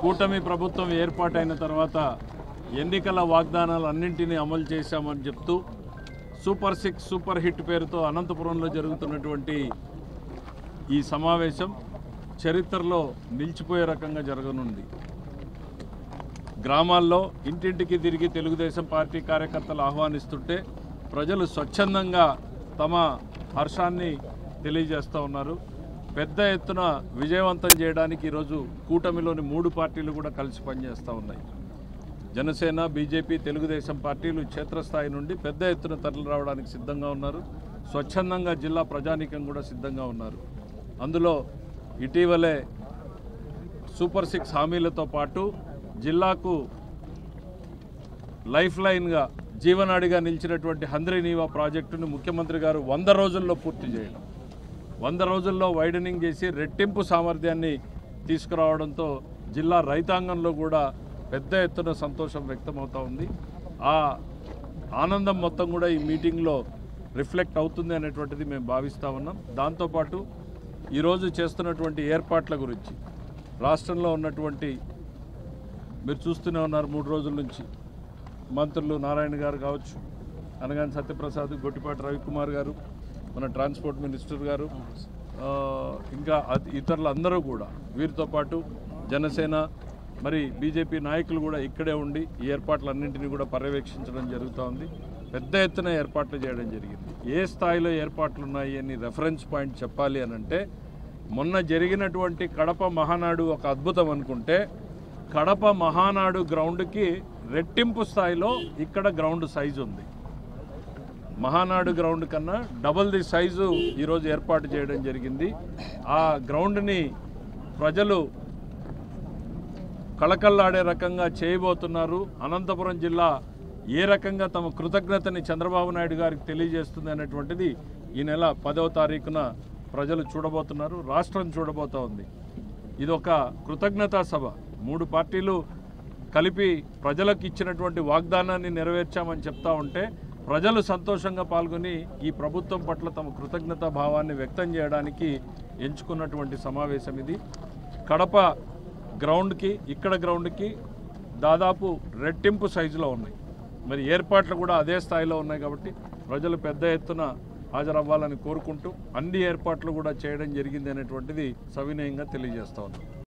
కూటమి ప్రభుత్వం ఏర్పాటైన తర్వాత ఎన్నికల వాగ్దానాలన్నింటినీ అమలు చేశామని చెప్తూ సూపర్ 6 సూపర్ హిట్ పేరుతో అనంతపురంలో జరుగుతున్నటువంటి ఈ సమావేశం చరిత్రలో నిలిచిపోయే రకంగా జరగనుంది. గ్రామాల్లో ఇంటింటికి తిరిగి తెలుగుదేశం పార్టీ కార్యకర్తలు ఆహ్వానిస్తుంటే ప్రజలు స్వచ్ఛందంగా తమ హర్షాన్ని తెలియజేస్తూ ఉన్నారు. పెద్ద ఎత్తున విజయవంతం చేయడానికి ఈరోజు కూటమిలోని 3 పార్టీలు కూడా కలిసి పనిచేస్తూ ఉన్నాయి. జనసేన, బీజేపీ, తెలుగుదేశం పార్టీలు క్షేత్రస్థాయి నుండి పెద్ద ఎత్తున తరలి రావడానికి సిద్ధంగా ఉన్నారు. స్వచ్ఛందంగా జిల్లా ప్రజానీకం కూడా సిద్ధంగా ఉన్నారు. అందులో ఇటీవలే సూపర్ 6 హామీలతో పాటు జిల్లాకు లైఫ్ లైన్గా జీవనాడిగా నిలిచినటువంటి హంద్రీనీవా ప్రాజెక్టును ముఖ్యమంత్రి గారు 100 రోజుల్లో పూర్తి చేయడం, 100 రోజుల్లో వైడనింగ్ చేసి రెట్టింపు సామర్థ్యాన్ని తీసుకురావడంతో జిల్లా రైతాంగంలో కూడా పెద్ద ఎత్తున సంతోషం వ్యక్తమవుతూ ఉంది. ఆ ఆనందం మొత్తం కూడా ఈ మీటింగ్లో రిఫ్లెక్ట్ అవుతుంది అనేటువంటిది మేము భావిస్తూ ఉన్నాం. దాంతోపాటు ఈరోజు చేస్తున్నటువంటి ఏర్పాట్ల గురించి రాష్ట్రంలో ఉన్నటువంటి మీరు చూస్తూనే ఉన్నారు 3 రోజుల నుంచి మంత్రులు నారాయణ గారు కావచ్చు, అనగాని సత్యప్రసాద్, గొట్టిపాటి రవికుమార్ గారు, మన ట్రాన్స్పోర్ట్ మినిస్టర్ గారు, ఇంకా ఇతరులు అందరూ కూడా వీరితో పాటు జనసేన మరి బీజేపీ నాయకులు కూడా ఇక్కడే ఉండి ఈ ఏర్పాట్లన్నింటినీ కూడా పర్యవేక్షించడం జరుగుతూ ఉంది. పెద్ద ఎత్తున ఏర్పాట్లు చేయడం జరిగింది. ఏ స్థాయిలో ఏర్పాట్లు ఉన్నాయి అని రెఫరెన్స్ పాయింట్ చెప్పాలి అనంటే మొన్న జరిగినటువంటి కడప మహానాడు ఒక అద్భుతం అనుకుంటే కడప మహానాడు గ్రౌండ్కి రెట్టింపు స్థాయిలో ఇక్కడ గ్రౌండ్ సైజు ఉంది. మహానాడు గ్రౌండ్ కన్నా డబుల్ ది సైజు ఈరోజు ఏర్పాటు చేయడం జరిగింది. ఆ గ్రౌండ్ని ప్రజలు కళకళలాడే రకంగా చేయబోతున్నారు. అనంతపురం జిల్లా ఏ రకంగా తమ కృతజ్ఞతని చంద్రబాబు నాయుడు గారికి తెలియజేస్తుంది అనేటువంటిది ఈ నెల 10వ తారీఖున ప్రజలు చూడబోతున్నారు, రాష్ట్రం చూడబోతూ ఉంది. ఇదొక కృతజ్ఞతా సభ. 3 పార్టీలు కలిపి ప్రజలకు ఇచ్చినటువంటి వాగ్దానాన్ని నెరవేర్చామని చెప్తా ఉంటే ప్రజలు సంతోషంగా పాల్గొని ఈ ప్రభుత్వం పట్ల తమ కృతజ్ఞతా భావాన్ని వ్యక్తం చేయడానికి ఎంచుకున్నటువంటి సమావేశం ఇది. కడప గ్రౌండ్కి ఇక్కడ గ్రౌండ్కి దాదాపు రెట్టింపు సైజులో ఉన్నాయి. మరి ఏర్పాట్లు కూడా అదే స్థాయిలో ఉన్నాయి కాబట్టి ప్రజలు పెద్ద ఎత్తున హాజరవ్వాలని కోరుకుంటూ అన్ని ఏర్పాట్లు కూడా చేయడం జరిగింది అనేటువంటిది సవినయంగా తెలియజేస్తా ఉన్నాం.